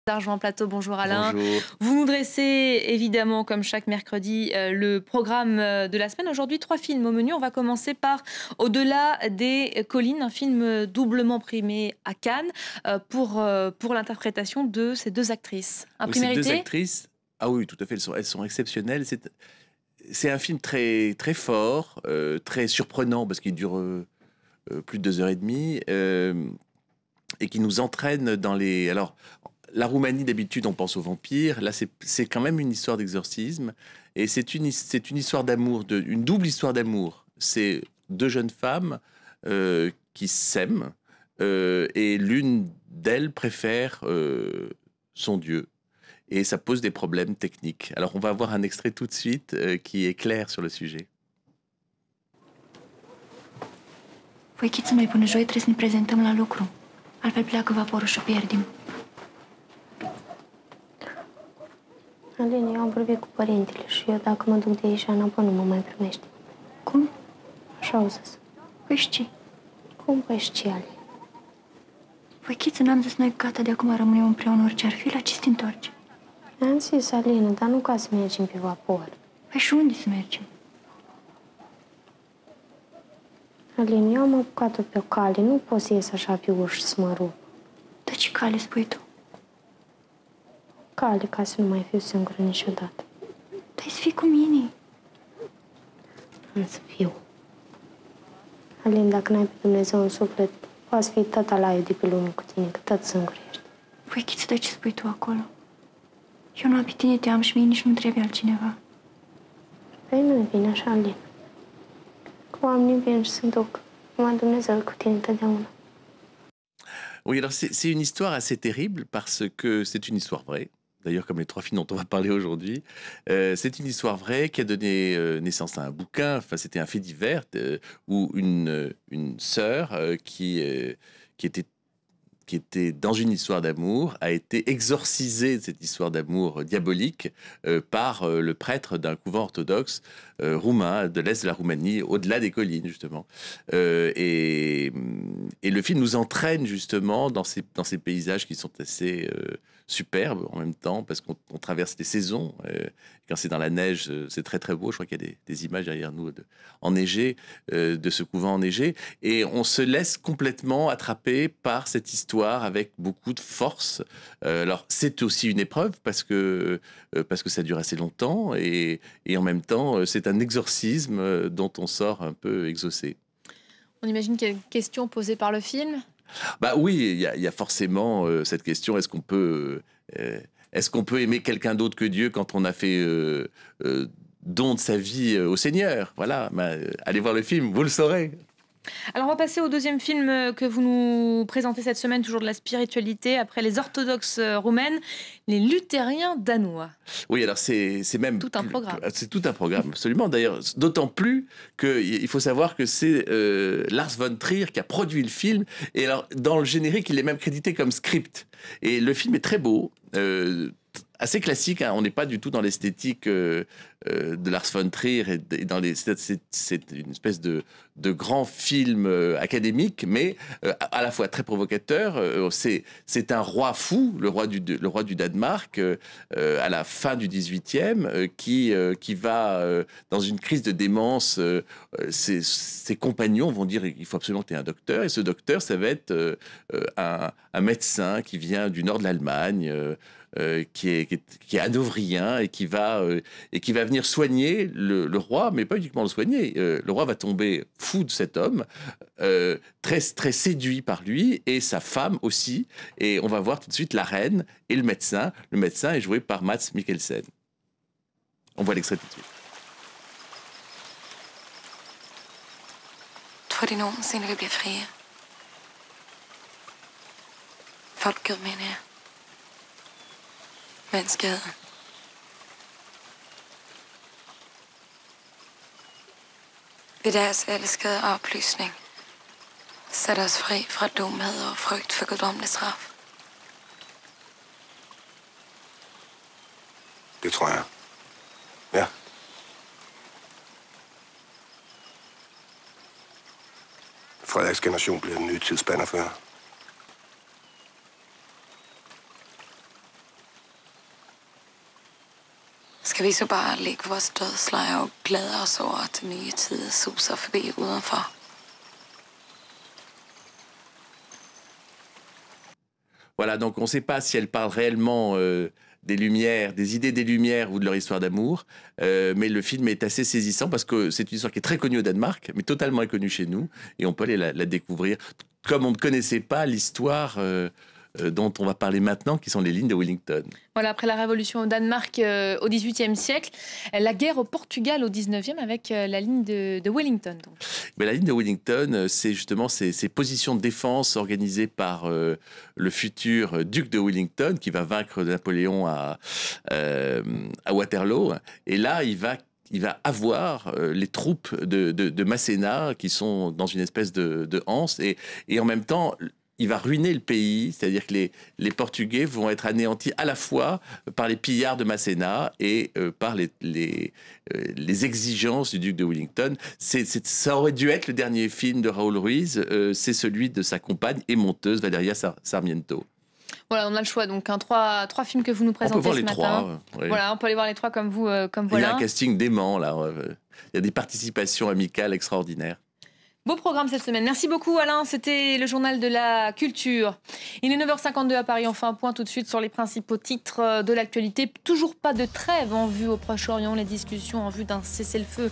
d'Argent en plateau. Bonjour Alain. Bonjour. Vous nous dressez évidemment, comme chaque mercredi, le programme de la semaine. Aujourd'hui, 3 films au menu. On va commencer par Au-delà des collines, un film doublement primé à Cannes pour l'interprétation de ces 2 actrices. Un Oui, prix ces 2 mérité? actrices, ah oui, tout à fait, elles sont exceptionnelles. C'est un film très, très fort, très surprenant parce qu'il dure plus de 2 heures et demie et qui nous entraîne dans les. Alors, la Roumanie, d'habitude, on pense aux vampires. Là, c'est quand même une histoire d'exorcisme et c'est une histoire d'amour, une double histoire d'amour. C'est 2 jeunes femmes qui s'aiment et l'une d'elles préfère son Dieu. Et ça pose des problèmes techniques. Alors, on va avoir un extrait tout de suite qui est clair sur le sujet. Păi, Chiță, noi până joi trebuie să ne prezentăm la lucru. Altfel pleacă vaporul și o pierdem. Alin, eu am vorbit cu părintele și eu dacă mă duc de aici, înapoi nu mă mai primește. Cum? Așa au zis. Păi și ce? Cum păi și ce, Alin? Păi, Chiță, n-am zis noi gata, de acum rămânem împreună orice ar fi, la ce să te întorci? Am zis, Alina, dar nu ca să mergem pe vapor. Păi și unde să mergem? Alin, eu am apucat-o pe o cale, nu pot să ies așa pe ușă să mă rup. Dar ce cale spui tu? Cale, ca să nu mai fiu singură niciodată. Dar să fii cu mine. Am să fiu. Alin, dacă n-ai pe Dumnezeu în suflet, poate să fii tot alaiul de pe lume cu tine, că tot singur ești. Păi, Chiță, dar ce spui tu acolo? Eu nu pe tine te am și mie nici nu trebuie altcineva. Păi nu-i bine așa, Alin. Că oamenii vin și se duc. Numai Dumnezeu cu tine totdeauna. Oui, alors c'est une histoire assez terrible parce que c'est une histoire vraie. D'ailleurs, comme les 3 films dont on va parler aujourd'hui, c'est une histoire vraie qui a donné naissance à un bouquin. Enfin, c'était un fait divers où une sœur qui était dans une histoire d'amour, a été exorcisée de cette histoire d'amour diabolique par le prêtre d'un couvent orthodoxe roumain de l'Est de la Roumanie, au-delà des collines, justement. Et le film nous entraîne, justement, dans ces paysages qui sont assez superbes en même temps, parce qu'on traverse les saisons. Quand c'est dans la neige, c'est très, très beau. Je crois qu'il y a des images derrière nous enneigées, de ce couvent enneigé. Et on se laisse complètement attraper par cette histoire avec beaucoup de force. Alors, c'est aussi une épreuve parce que ça dure assez longtemps et en même temps, c'est un exorcisme dont on sort un peu exaucé. On imagine qu'il y a une question posée par le film. Bah oui, il y a forcément cette question, est-ce qu'on peut aimer quelqu'un d'autre que Dieu quand on a fait don de sa vie au Seigneur? Voilà, allez voir le film, vous le saurez. Alors, on va passer au 2e film que vous nous présentez cette semaine, toujours de la spiritualité, après les orthodoxes roumaines, les luthériens danois. Oui, alors c'est même... Tout un programme. C'est tout un programme, absolument. D'ailleurs, d'autant plus qu'il faut savoir que c'est Lars von Trier qui a produit le film. Et alors, dans le générique, il est même crédité comme script. Et le film est très beau, assez classique, hein. On n'est pas du tout dans l'esthétique de Lars von Trier et dans c'est une espèce de grand film académique, mais à la fois très provocateur. C'est un roi fou, le roi du Danemark, à la fin du 18e, qui va dans une crise de démence. Ses compagnons vont dire il faut absolument que tu aies un docteur, et ce docteur, ça va être un médecin qui vient du nord de l'Allemagne, qui est hanovérien et qui va venir soigner le roi, mais pas uniquement le soigner. Le roi va tomber fou de cet homme, très, très séduit par lui, et sa femme aussi. Et on va voir tout de suite la reine et le médecin. Le médecin est joué par Mads Mikkelsen. On voit l'extrait tout de suite. Tror de nogensinde, vi bliver frie? Folket, mener jeg. Menneskeheden. Ved deres elskede oplysning sætter os fri fra dumhed og frygt for guddommelig straf. Det tror jeg. Ja. Frederiks generation bliver en ny tids bannerfører. Skal vi så bare lægge vores dødslejre og glæde os over, at den nye tid suser forbi udenfor? Voilà, donc on ne sait pas si elle parle réellement des Lumières, des idées des Lumières ou de leur histoire d'amour, mais le film est assez saisissant parce que c'est une histoire qui est très connue au Danemark, mais totalement inconnue chez nous, et on peut aller la découvrir, comme on ne connaissait pas l'histoire dont on va parler maintenant, qui sont les lignes de Wellington. Voilà, après la Révolution au Danemark au XVIIIe siècle, la guerre au Portugal au XIXe avec la ligne de Wellington. Donc. Mais la ligne de Wellington, c'est justement ces positions de défense organisées par le futur duc de Wellington qui va vaincre Napoléon à Waterloo. Et là, il va avoir les troupes de Masséna qui sont dans une espèce de anse et en même temps il va ruiner le pays, c'est-à-dire que les Portugais vont être anéantis à la fois par les pillards de Masséna et par les exigences du duc de Wellington. Ça aurait dû être le dernier film de Raoul Ruiz, c'est celui de sa compagne et monteuse Valeria Sarmiento. Voilà, on a le choix. Donc, trois films que vous nous présentez ce matin. On peut voir les trois. Voilà, on peut aller voir les trois comme vous. Comme voilà. Il y a un casting dément, là. Il y a des participations amicales extraordinaires. Beau programme cette semaine. Merci beaucoup Alain, c'était le journal de la culture. Il est 9h52 à Paris, on fait un point tout de suite sur les principaux titres de l'actualité. Toujours pas de trêve en vue au Proche-Orient, les discussions en vue d'un cessez-le-feu